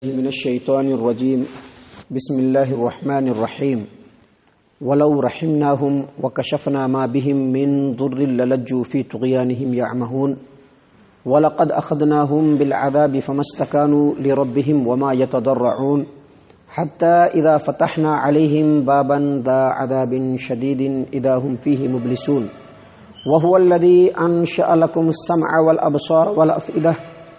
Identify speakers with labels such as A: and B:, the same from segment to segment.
A: من الشیطان الرجیم بسم اللہ الرحمن الرحیم ولو رحمناهم وکشفنا ما بهم من ضر للجوا في طغيانهم يعمهون ولقد أخذناهم بالعذاب فما استكانوا لربهم وما يتضرعون حتى إذا فتحنا عليهم بابا ذا عذاب شديد إذا هم فيه مبلسون وهو الذي أنشأ لكم السمع والأبصار والأفئدة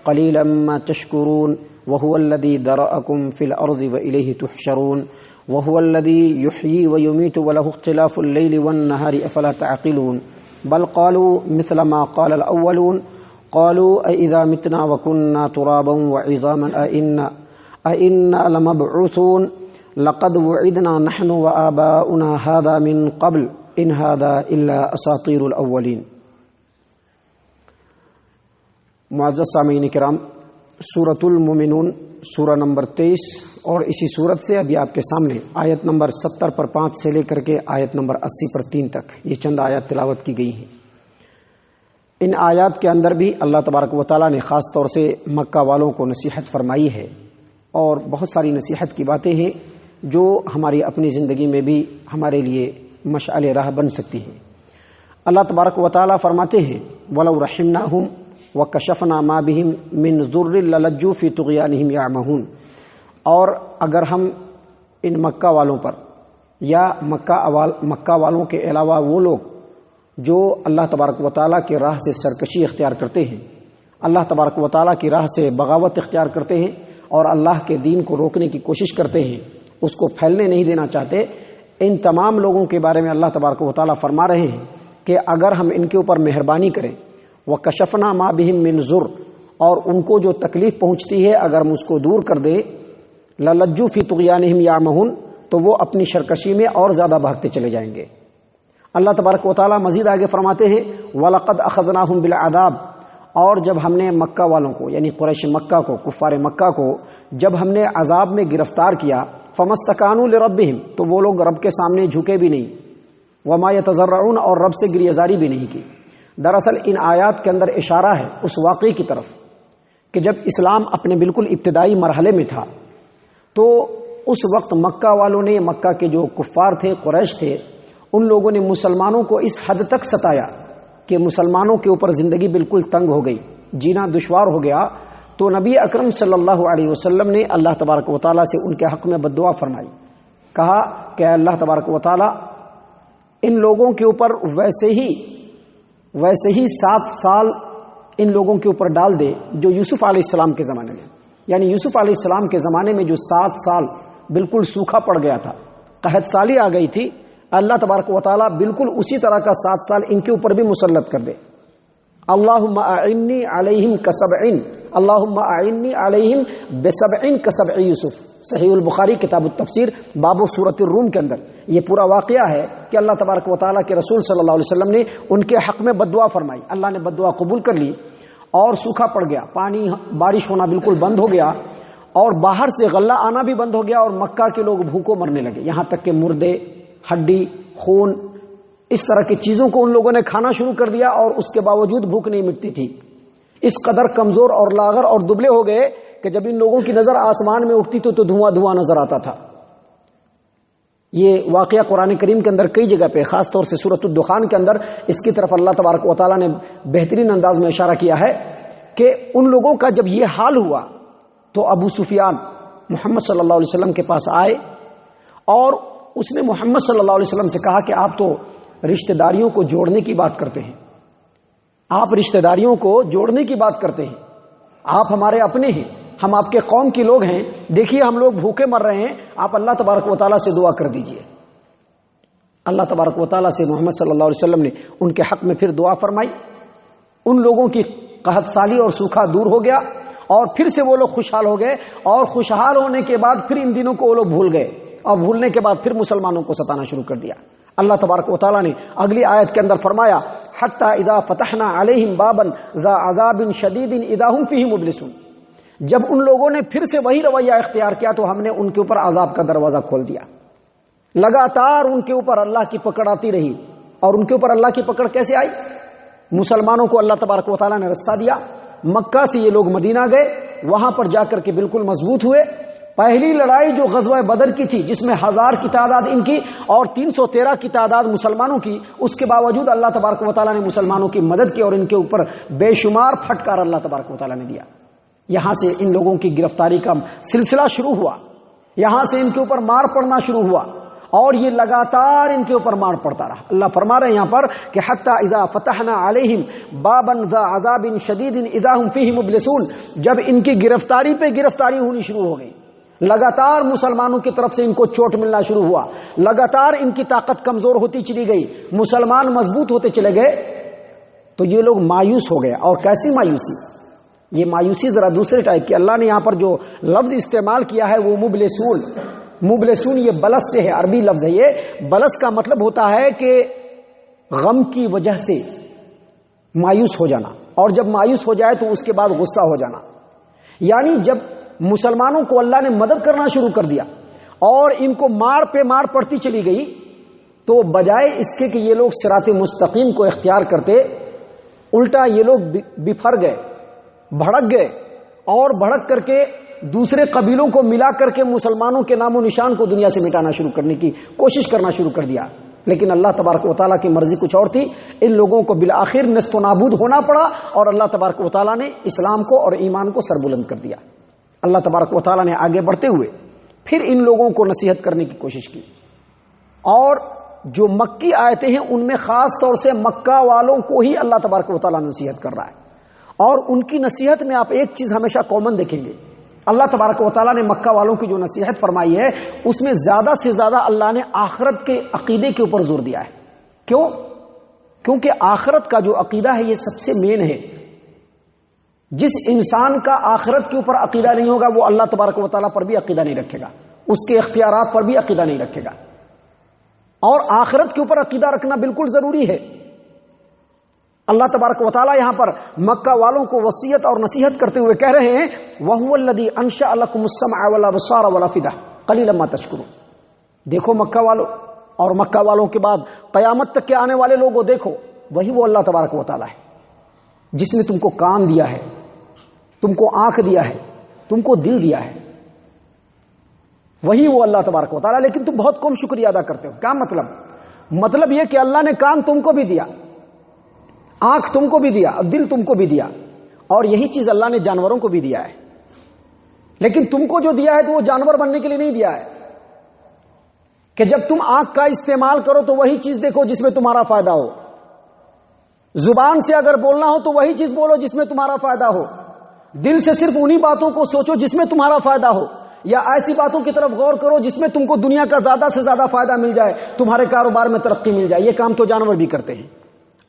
A: قليلا ما تشكرون وهو الذي ذرأكم في الأرض وإليه تحشرون وهو الذي يحيي ويميت وله اختلاف الليل والنهار أفلا تعقلون بل قالوا مثل ما قال الأولون قالوا أئذا متنا وكنا ترابا وعظاما أئنا لمبعوثون لقد وعدنا نحن وآباؤنا هذا من قبل إن هذا إلا أساطير الأولين. معزز سامعین کرام، سورۃ المومنون سورہ نمبر 23 اور اسی سورت سے ابھی آپ کے سامنے آیت نمبر 70 پر 5 سے لے کر کے آیت نمبر 80 پر 3 تک یہ چند آیات تلاوت کی گئی ہیں. ان آیات کے اندر بھی اللہ تبارک و تعالیٰ نے خاص طور سے مکہ والوں کو نصیحت فرمائی ہے، اور بہت ساری نصیحت کی باتیں ہیں جو ہماری اپنی زندگی میں بھی ہمارے لیے مشعل راہ بن سکتی ہیں. اللہ تبارک و تعالیٰ فرماتے ہیں وَلَوْ رَحِمْنَاهُمْ وَكَشَفْنَا مَا بِهِمْ مِنْ ضُرٍّ لَلَجُّوا فِي طُغْيَانِهِمْ يَعْمَهُونَ. اور اگر ہم ان مکہ والوں پر یا مکہ والوں کے علاوہ وہ لوگ جو اللہ تبارک و تعالیٰ کی راہ سے سرکشی اختیار کرتے ہیں، اللہ تبارک و تعالیٰ کی راہ سے بغاوت اختیار کرتے ہیں اور اللہ کے دین کو روکنے کی کوشش کرتے ہیں، اس کو پھیلنے نہیں دینا چاہتے، ان تمام لوگوں کے بارے میں اللہ تبارک و تعالیٰ فرما رہے ہیں کہ اگر ہم ان کے اوپر مہربانی کریں وَكَشَفْنَا مَا بِهِمْ مِنْ ضُرٍّ، اور ان کو جو تکلیف پہنچتی ہے اگر ہم اس کو دور کر دیں لَلَجُّوا فِي طُغْيَانِهِمْ يَعْمَهُونَ، تو وہ اپنی سرکشی میں اور زیادہ بھاگتے چلے جائیں گے. اللہ تبارک و تعالیٰ مزید آگے فرماتے ہیں وَلَقَدْ أَخَذْنَاهُمْ بِالْعَذَابِ، اور جب ہم نے مکہ والوں کو یعنی قریش مکہ کو، کفار مکہ کو جب ہم نے عذاب میں گرفتار کیا فَمَا اسْتَكَانُوا لِرَبِّهِمْ، تو وہ لوگ رب کے سامنے جھکے بھی نہیں، وَمَا يَتَضَرَّعُونَ، اور رب سے گریزاری بھی نہیں کی. دراصل ان آیات کے اندر اشارہ ہے اس واقعے کی طرف کہ جب اسلام اپنے بالکل ابتدائی مرحلے میں تھا تو اس وقت مکہ والوں نے، مکہ کے جو کفار تھے، قریش تھے، ان لوگوں نے مسلمانوں کو اس حد تک ستایا کہ مسلمانوں کے اوپر زندگی بالکل تنگ ہو گئی، جینا دشوار ہو گیا. تو نبی اکرم صلی اللہ علیہ وسلم نے اللہ تبارک و تعالیٰ سے ان کے حق میں بد دعا فرمائی، کہا کہ اللہ تبارک و تعالیٰ ان لوگوں کے اوپر ویسے ہی 7 سال ان لوگوں کے اوپر ڈال دے جو یوسف علیہ السلام کے زمانے میں، یعنی یوسف علیہ السلام کے زمانے میں جو 7 سال بالکل سوکھا پڑ گیا تھا، قحط سالی آ گئی تھی، اللہ تبارک و تعالیٰ بالکل اسی طرح کا 7 سال ان کے اوپر بھی مسلط کر دے. اللہم اعنی علیہم کسبع، اللہم اعنی علیہم بسبع کسبع یوسف. صحیح البخاری کتاب التفسیر باب سورۃ الروم کے اندر یہ پورا واقعہ ہے کہ اللہ تبارک و تعالیٰ کے رسول صلی اللہ علیہ وسلم نے ان کے حق میں بد دعا فرمائی. اللہ نے بد دعا قبول کر لی اور سوکھا پڑ گیا، پانی بارش ہونا بالکل بند ہو گیا، اور باہر سے غلہ آنا بھی بند ہو گیا، اور مکہ کے لوگ بھوکوں مرنے لگے، یہاں تک کہ مردے، ہڈی، خون، اس طرح کی چیزوں کو ان لوگوں نے کھانا شروع کر دیا، اور اس کے باوجود بھوک نہیں مٹتی تھی. اس قدر کمزور اور لاغر اور دبلے ہو گئے کہ جب ان لوگوں کی نظر آسمان میں اٹھتی تو دھواں دھواں نظر آتا تھا. یہ واقعہ قرآن کریم کے اندر کئی جگہ پہ، خاص طور سے سورۃ الدخان کے اندر اس کی طرف اللہ تبارک و تعالیٰ نے بہترین انداز میں اشارہ کیا ہے کہ ان لوگوں کا جب یہ حال ہوا تو ابو سفیان محمد صلی اللہ علیہ وسلم کے پاس آئے، اور اس نے محمد صلی اللہ علیہ وسلم سے کہا کہ آپ تو رشتہ داریوں کو جوڑنے کی بات کرتے ہیں، آپ رشتہ داریوں کو جوڑنے کی بات کرتے ہیں، آپ ہمارے اپنے ہیں، ہم آپ کے قوم کے لوگ ہیں، دیکھیے ہم لوگ بھوکے مر رہے ہیں، آپ اللہ تبارک و تعالیٰ سے دعا کر دیجئے. اللہ تبارک و تعالیٰ سے محمد صلی اللہ علیہ وسلم نے ان کے حق میں پھر دعا فرمائی، ان لوگوں کی قحط سالی اور سوکھا دور ہو گیا، اور پھر سے وہ لوگ خوشحال ہو گئے، اور خوشحال ہونے کے بعد پھر ان دنوں کو وہ لوگ بھول گئے، اور بھولنے کے بعد پھر مسلمانوں کو ستانا شروع کر دیا. اللہ تبارک و تعالیٰ نے اگلی آیت کے اندر فرمایا حتی اذا فتحنا علیہم بابا ذا عذاب شدید اذا ہم فیہ مبلسون. جب ان لوگوں نے پھر سے وہی رویہ اختیار کیا تو ہم نے ان کے اوپر عذاب کا دروازہ کھول دیا. لگاتار ان کے اوپر اللہ کی پکڑ آتی رہی. اور ان کے اوپر اللہ کی پکڑ کیسے آئی؟ مسلمانوں کو اللہ تبارک و تعالیٰ نے رستہ دیا، مکہ سے یہ لوگ مدینہ گئے، وہاں پر جا کر کے بالکل مضبوط ہوئے۔ پہلی لڑائی جو غزوہ بدر کی تھی، جس میں 1000 کی تعداد ان کی اور 313 کی تعداد مسلمانوں کی، اس کے باوجود اللہ تبارک و تعالیٰ نے مسلمانوں کی مدد کی اور ان کے اوپر بے شمار پھٹکار اللہ تبارک و تعالیٰ نے دیا۔ یہاں سے ان لوگوں کی گرفتاری کا سلسلہ شروع ہوا، یہاں سے ان کے اوپر مار پڑنا شروع ہوا اور یہ لگاتار ان کے اوپر مار پڑتا رہا۔ اللہ فرما رہے ہیں یہاں پر کہ حتی اذا فتحنا علیہم بابا ذا عذاب شدید اذا ہم فیہ مبلسون، جب ان کی گرفتاری پہ گرفتاری ہونی شروع ہو گئی، لگاتار مسلمانوں کی طرف سے ان کو چوٹ ملنا شروع ہوا، لگاتار ان کی طاقت کمزور ہوتی چلی گئی، مسلمان مضبوط ہوتے چلے گئے، تو یہ لوگ مایوس ہو گئے۔ اور کیسی مایوسی؟ یہ مایوسی ذرا دوسرے ٹائپ کی۔ اللہ نے یہاں پر جو لفظ استعمال کیا ہے وہ مبلسون، مبلسون یہ بلس سے ہے، عربی لفظ ہے یہ۔ بلس کا مطلب ہوتا ہے کہ غم کی وجہ سے مایوس ہو جانا، اور جب مایوس ہو جائے تو اس کے بعد غصہ ہو جانا۔ یعنی جب مسلمانوں کو اللہ نے مدد کرنا شروع کر دیا اور ان کو مار پہ مار پڑتی چلی گئی، تو بجائے اس کے کہ یہ لوگ صراط مستقیم کو اختیار کرتے، الٹا یہ لوگ بفر گئے، بھڑک گئے، اور بھڑک کر کے دوسرے قبیلوں کو ملا کر کے مسلمانوں کے نام و نشان کو دنیا سے مٹانا شروع کرنے کی کوشش کرنا شروع کر دیا۔ لیکن اللہ تبارک و تعالیٰ کی مرضی کچھ اور تھی، ان لوگوں کو بالآخر نیست و نابود ہونا پڑا اور اللہ تبارک و تعالیٰ نے اسلام کو اور ایمان کو سربلند کر دیا۔ اللہ تبارک و تعالیٰ نے آگے بڑھتے ہوئے پھر ان لوگوں کو نصیحت کرنے کی کوشش کی، اور جو مکی آیتیں ہیں ان میں خاص طور سے مکہ والوں کو ہی اللہ تبارک و تعالیٰ نصیحت کر رہا ہے، اور ان کی نصیحت میں آپ ایک چیز ہمیشہ کامن دیکھیں گے۔ اللہ تبارک و تعالیٰ نے مکہ والوں کی جو نصیحت فرمائی ہے اس میں زیادہ سے زیادہ اللہ نے آخرت کے عقیدے کے اوپر زور دیا ہے۔ کیوں؟ کیونکہ آخرت کا جو عقیدہ ہے یہ سب سے مین ہے۔ جس انسان کا آخرت کے اوپر عقیدہ نہیں ہوگا وہ اللہ تبارک و تعالیٰ پر بھی عقیدہ نہیں رکھے گا، اس کے اختیارات پر بھی عقیدہ نہیں رکھے گا، اور آخرت کے اوپر عقیدہ رکھنا بالکل ضروری ہے۔ اللہ تبارک و تعالیٰ یہاں پر مکہ والوں کو وصیت اور نصیحت کرتے ہوئے کہہ رہے ہیں وَهُوَ الَّذِي أَنشَأَ لَكُمُ السَّمْعَ وَالْأَبْصَارَ وَالْأَفْئِدَةَ قَلِيلًا مَا تَشْكُرُونَ۔ دیکھو مکہ والوں، اور مکہ والوں کے بعد قیامت تک کے آنے والے لوگوں دیکھو، وہی وہ اللہ تبارک و تعالیٰ ہے جس نے تم کو کان دیا ہے، تم کو آنکھ دیا ہے، تم کو دل دیا ہے، وہی وہ اللہ تبارک و تعالیٰ۔ لیکن تم بہت کم شکریہ ادا کرتے ہو۔ کیا مطلب یہ کہ اللہ نے کان تم کو بھی دیا، آنکھ تم کو بھی دیا، دل تم کو بھی دیا، اور یہی چیز اللہ نے جانوروں کو بھی دیا ہے۔ لیکن تم کو جو دیا ہے تو وہ جانور بننے کے لیے نہیں دیا ہے کہ جب تم آنکھ کا استعمال کرو تو وہی چیز دیکھو جس میں تمہارا فائدہ ہو، زبان سے اگر بولنا ہو تو وہی چیز بولو جس میں تمہارا فائدہ ہو، دل سے صرف انہی باتوں کو سوچو جس میں تمہارا فائدہ ہو، یا ایسی باتوں کی طرف غور کرو جس میں تم کو دنیا کا زیادہ سے زیادہ فائدہ مل جائے، تمہارے کاروبار میں ترقی مل جائے۔ یہ کام تو جانور بھی کرتے ہیں۔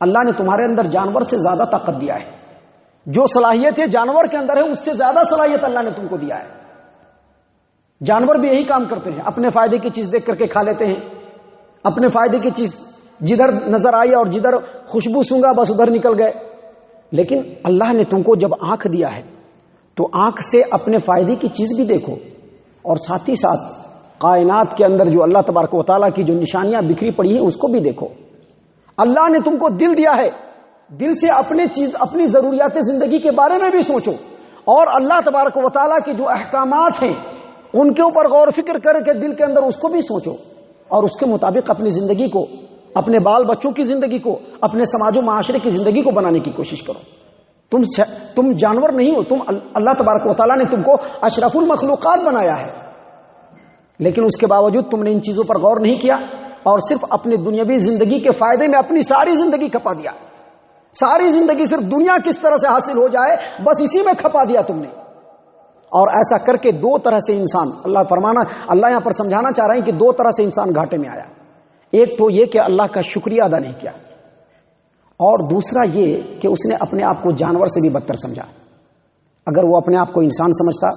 A: اللہ نے تمہارے اندر جانور سے زیادہ طاقت دیا ہے، جو صلاحیت ہے جانور کے اندر ہے اس سے زیادہ صلاحیت اللہ نے تم کو دیا ہے۔ جانور بھی یہی کام کرتے ہیں، اپنے فائدے کی چیز دیکھ کر کے کھا لیتے ہیں، اپنے فائدے کی چیز جدھر نظر آئی اور جدھر خوشبو سونگا بس ادھر نکل گئے۔ لیکن اللہ نے تم کو جب آنکھ دیا ہے تو آنکھ سے اپنے فائدے کی چیز بھی دیکھو، اور ساتھ ہی ساتھ کائنات کے اندر جو اللہ تبارک و تعالیٰ کی جو نشانیاں بکھری پڑی ہیں اس کو بھی دیکھو۔ اللہ نے تم کو دل دیا ہے، دل سے اپنی ضروریات زندگی کے بارے میں بھی سوچو، اور اللہ تبارک و تعالیٰ کے جو احکامات ہیں ان کے اوپر غور فکر کر کے دل کے اندر اس کو بھی سوچو، اور اس کے مطابق اپنی زندگی کو، اپنے بال بچوں کی زندگی کو، اپنے سماج و معاشرے کی زندگی کو بنانے کی کوشش کرو۔ تم جانور نہیں ہو، تم اللہ تبارک و تعالیٰ نے تم کو اشرف المخلوقات بنایا ہے، لیکن اس کے باوجود تم نے ان چیزوں پر غور نہیں کیا اور صرف اپنی دنیاوی زندگی کے فائدے میں اپنی ساری زندگی کھپا دیا۔ ساری زندگی صرف دنیا کس طرح سے حاصل ہو جائے بس اسی میں کھپا دیا تم نے۔ اور ایسا کر کے دو طرح سے انسان، اللہ یہاں پر سمجھانا چاہ رہے ہیں کہ دو طرح سے انسان گھاٹے میں آیا۔ ایک تو یہ کہ اللہ کا شکریہ ادا نہیں کیا، اور دوسرا یہ کہ اس نے اپنے آپ کو جانور سے بھی بدتر سمجھا۔ اگر وہ اپنے آپ کو انسان سمجھتا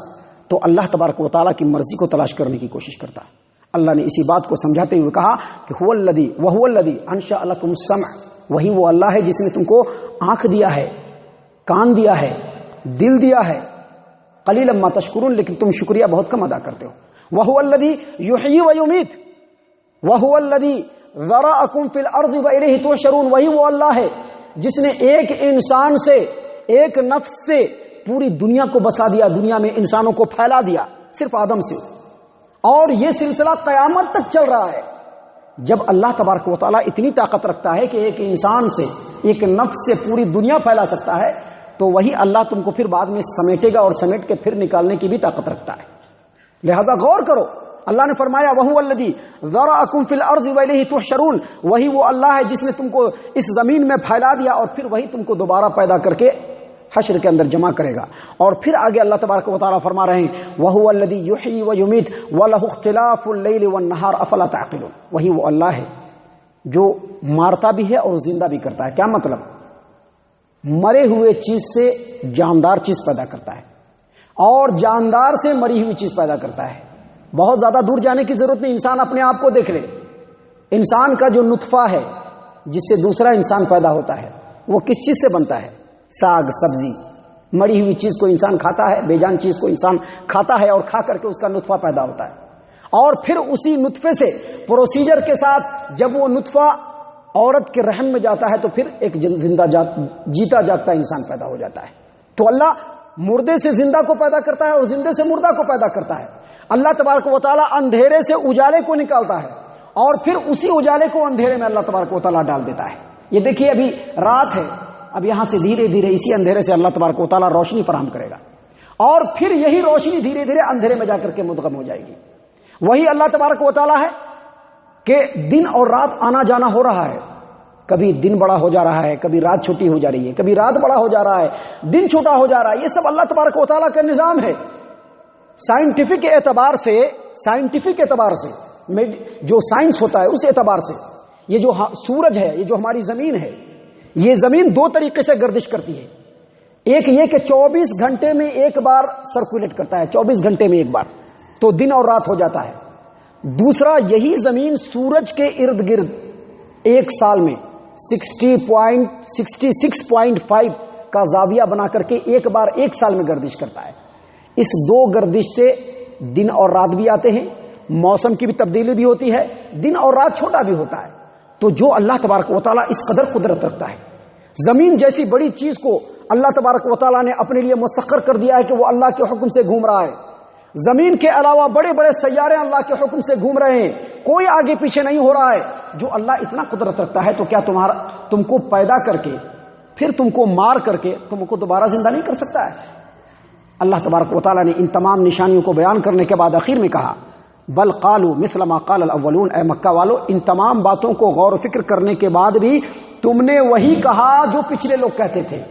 A: تو اللہ تبارک و تعالیٰ کی مرضی کو تلاش کرنے کی کوشش کرتا۔ اللہ نے اسی بات کو سمجھاتے ہوئے کہا کہ وَهُوَ الَّذِي أَنشَأَ لَكُمُ السَّمْعَ، وہی وہ اللہ ہے جس نے تم کو آنکھ دیا ہے، کان دیا ہے، دل دیا ہے، قَلِيلًا مَا تَشْكُرُونَ، لیکن تم شکریہ بہت کم ادا کرتے ہو۔ وَهُوَ الَّذِي يُحْيِي وَيُمِيتُ وَهُوَ الَّذِي ذَرَأَكُمْ فِي الْأَرْضِ وَإِلَيْهِ تُحْشَرُونَ، وہی وہ اللہ ہے جس نے ایک انسان سے ایک نفس سے پوری دنیا کو بسا دیا، دنیا میں انسانوں کو پھیلا دیا صرف آدم سے، اور یہ سلسلہ قیامت تک چل رہا ہے۔ جب اللہ تبارک و تعالیٰ اتنی طاقت رکھتا ہے کہ ایک انسان سے، ایک نفس سے پوری دنیا پھیلا سکتا ہے، تو وہی اللہ تم کو پھر بعد میں سمیٹے گا اور سمیٹ کے پھر نکالنے کی بھی طاقت رکھتا ہے۔ لہذا غور کرو، اللہ نے فرمایا وَهُوَ الَّذِي ذَرَأَكُمْ فِي الْأَرْضِ وَإِلَيْهِ تُحْشَرُونَ، وہی وہ اللہ ہے جس نے تم کو اس زمین میں پھیلا دیا اور پھر وہی تم کو دوبارہ پیدا کر کے حشر کے اندر جمع کرے گا۔ اور پھر آگے اللہ تبارک و تعالیٰ فرما رہے ہیں وَهُوَ الَّذِي يُحْيِي وَيُمِيتُ وَلَهُ اخْتِلَافُ اللَّيْلِ وَالنَّهَارِ أَفَلَا تَعْقِلُونَ، وہی وہ اللہ ہے جو مارتا بھی ہے اور زندہ بھی کرتا ہے۔ کیا مطلب؟ مرے ہوئے چیز سے جاندار چیز پیدا کرتا ہے اور جاندار سے مری ہوئی چیز پیدا کرتا ہے۔ بہت زیادہ دور جانے کی ضرورت نہیں، انسان اپنے آپ کو دیکھ لے۔ انسان کا جو نطفہ ہے جس سے دوسرا انسان پیدا ہوتا ہے وہ کس چیز سے بنتا ہے؟ ساگ سبزی، مری ہوئی چیز کو انسان کھاتا ہے، بے جان چیز کو انسان کھاتا ہے اور کھا کر کے اس کا نطفہ پیدا ہوتا ہے، اور پھر اسی نطفے سے پروسیجر کے ساتھ جب وہ نطفہ عورت کے رحم میں جاتا ہے تو پھر ایک زندہ جیتا جاگتا انسان پیدا ہو جاتا ہے۔ تو اللہ مردے سے زندہ کو پیدا کرتا ہے اور زندے سے مردہ کو پیدا کرتا ہے۔ اللہ تبارک و تعالیٰ اندھیرے سے اجالے کو نکالتا ہے اور پھر اسی اجالے کو اندھیرے میں اللہ تبارک و تعالیٰ ڈال دیتا ہے۔ یہ دیکھیے ابھی رات ہے، اب یہاں سے دھیرے دھیرے اسی اندھیرے سے اللہ تبارک و تعالیٰ روشنی فراہم کرے گا اور پھر یہی روشنی دھیرے دھیرے اندھیرے میں جا کر کے مدغم ہو جائے گی۔ وہی اللہ تبارک و تعالیٰ ہے کہ دن اور رات آنا جانا ہو رہا ہے، کبھی دن بڑا ہو جا رہا ہے، کبھی رات چھوٹی ہو جا رہی ہے، کبھی رات بڑا ہو جا رہا ہے، دن چھوٹا ہو جا رہا ہے۔ یہ سب اللہ تبارک و تعالیٰ کا نظام ہے۔ سائنٹیفک اعتبار سے جو سائنس ہوتا ہے اس اعتبار سے یہ جو سورج ہے، یہ جو ہماری زمین ہے، یہ زمین دو طریقے سے گردش کرتی ہے۔ ایک یہ کہ 24 گھنٹے میں ایک بار سرکولیٹ کرتا ہے، 24 گھنٹے میں ایک بار، تو دن اور رات ہو جاتا ہے۔ دوسرا، یہی زمین سورج کے ارد گرد ایک سال میں 66.5 کا زاویہ بنا کر کے ایک بار ایک سال میں گردش کرتا ہے۔ اس دو گردش سے دن اور رات بھی آتے ہیں، موسم کی بھی تبدیلی بھی ہوتی ہے، دن اور رات چھوٹا بھی ہوتا ہے۔ تو جو اللہ تبارک و تعالیٰ اس قدر قدرت رکھتا ہے، زمین جیسی بڑی چیز کو اللہ تبارک و تعالیٰ نے اپنے لیے مسخر کر دیا ہے کہ وہ اللہ کے حکم سے گھوم رہا ہے۔ زمین کے علاوہ بڑے بڑے سیارے اللہ کے حکم سے گھوم رہے ہیں، کوئی آگے پیچھے نہیں ہو رہا ہے۔ جو اللہ اتنا قدرت رکھتا ہے تو کیا تم کو پیدا کر کے پھر تم کو مار کر کے تم کو دوبارہ زندہ نہیں کر سکتا ہے؟ اللہ تبارک و تعالیٰ نے ان تمام نشانیوں کو بیان کرنے کے بعد آخر میں کہا بل قالوا مثل ما قال الاولون، اے مکہ والو ان تمام باتوں کو غور و فکر کرنے کے بعد بھی تم نے وہی کہا جو پچھلے لوگ کہتے تھے۔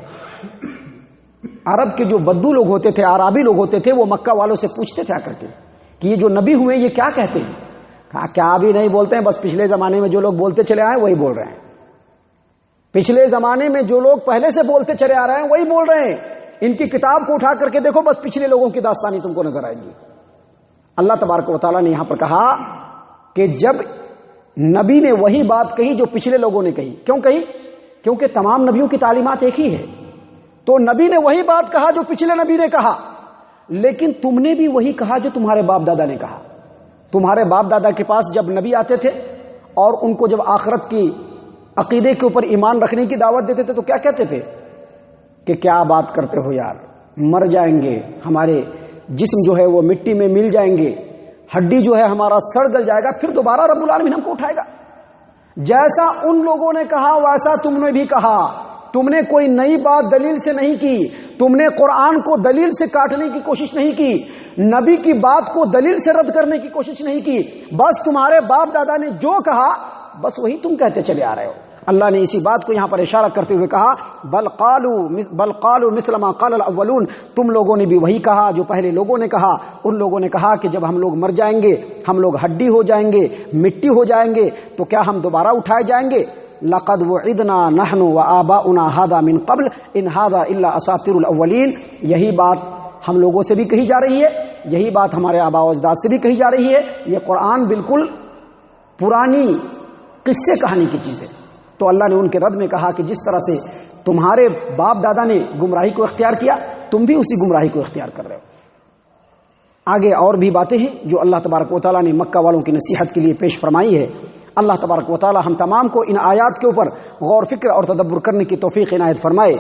A: عرب کے جو بدو لوگ ہوتے تھے، عربی لوگ ہوتے تھے، وہ مکہ والوں سے پوچھتے تھے آ کر کے کہ یہ جو نبی ہوئے یہ کیا کہتے ہیں؟ کہا کیا ابھی نہیں بولتے ہیں، بس پچھلے زمانے میں جو لوگ بولتے چلے آئے وہی بول رہے ہیں۔ پچھلے زمانے میں جو لوگ پہلے سے بولتے چلے آ رہے ہیں وہی بول رہے ہیں۔ ان کی کتاب کو اٹھا کر کے دیکھو، بس پچھلے لوگوں کی داستانی تم کو نظر آئے گی۔ اللہ تبارک و تعالیٰ نے یہاں پر کہا کہ جب نبی نے وہی بات کہی جو پچھلے لوگوں نے کہی، کیوں کہی؟ کیونکہ تمام نبیوں کی تعلیمات ایک ہی ہے۔ تو نبی نے وہی بات کہا جو پچھلے نبی نے کہا، لیکن تم نے بھی وہی کہا جو تمہارے باپ دادا نے کہا۔ تمہارے باپ دادا کے پاس جب نبی آتے تھے اور ان کو جب آخرت کی عقیدے کے اوپر ایمان رکھنے کی دعوت دیتے تھے تو کیا کہتے تھے کہ کیا بات کرتے ہو یار، مر جائیں گے، ہمارے جسم جو ہے وہ مٹی میں مل جائیں گے، ہڈی جو ہے ہمارا سڑ گل جائے گا، پھر دوبارہ رب العالمین ہم کو اٹھائے گا۔ جیسا ان لوگوں نے کہا ویسا تم نے بھی کہا۔ تم نے کوئی نئی بات دلیل سے نہیں کی، تم نے قرآن کو دلیل سے کاٹنے کی کوشش نہیں کی، نبی کی بات کو دلیل سے رد کرنے کی کوشش نہیں کی، بس تمہارے باپ دادا نے جو کہا بس وہی تم کہتے چلے آ رہے ہو۔ اللہ نے اسی بات کو یہاں پر اشارہ کرتے ہوئے کہا بل قالوا مثل ما قال الاولون، تم لوگوں نے بھی وہی کہا جو پہلے لوگوں نے کہا۔ ان لوگوں نے کہا کہ جب ہم لوگ مر جائیں گے، ہم لوگ ہڈی ہو جائیں گے، مٹی ہو جائیں گے، تو کیا ہم دوبارہ اٹھائے جائیں گے؟ لقد وعدنا نحن وآباؤنا هذا من قبل ان هذا الا اساطير الاولين، یہی بات ہم لوگوں سے بھی کہی جا رہی ہے، یہی بات ہمارے آباء و اجداد سے بھی کہی جا رہی ہے، یہ قرآن بالکل پرانی قصے کہانی کی چیز ہے۔ تو اللہ نے ان کے رد میں کہا کہ جس طرح سے تمہارے باپ دادا نے گمراہی کو اختیار کیا، تم بھی اسی گمراہی کو اختیار کر رہے ہو۔ آگے اور بھی باتیں ہیں جو اللہ تبارک و تعالیٰ نے مکہ والوں کی نصیحت کے لیے پیش فرمائی ہے۔ اللہ تبارک و تعالیٰ ہم تمام کو ان آیات کے اوپر غور فکر اور تدبر کرنے کی توفیق عنایت فرمائے۔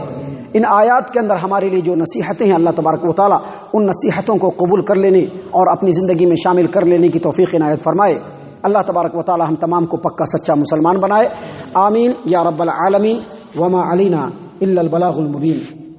A: ان آیات کے اندر ہمارے لیے جو نصیحتیں ہیں اللہ تبارک و تعالیٰ ان نصیحتوں کو قبول کر لینے اور اپنی زندگی میں شامل کر لینے کی توفیق عنایت فرمائے۔ اللہ تبارک و تعالیٰ ہم تمام کو پکا سچا مسلمان بنائے، آمین یا رب العالمین۔ وما علینا الا البلاغ المبین۔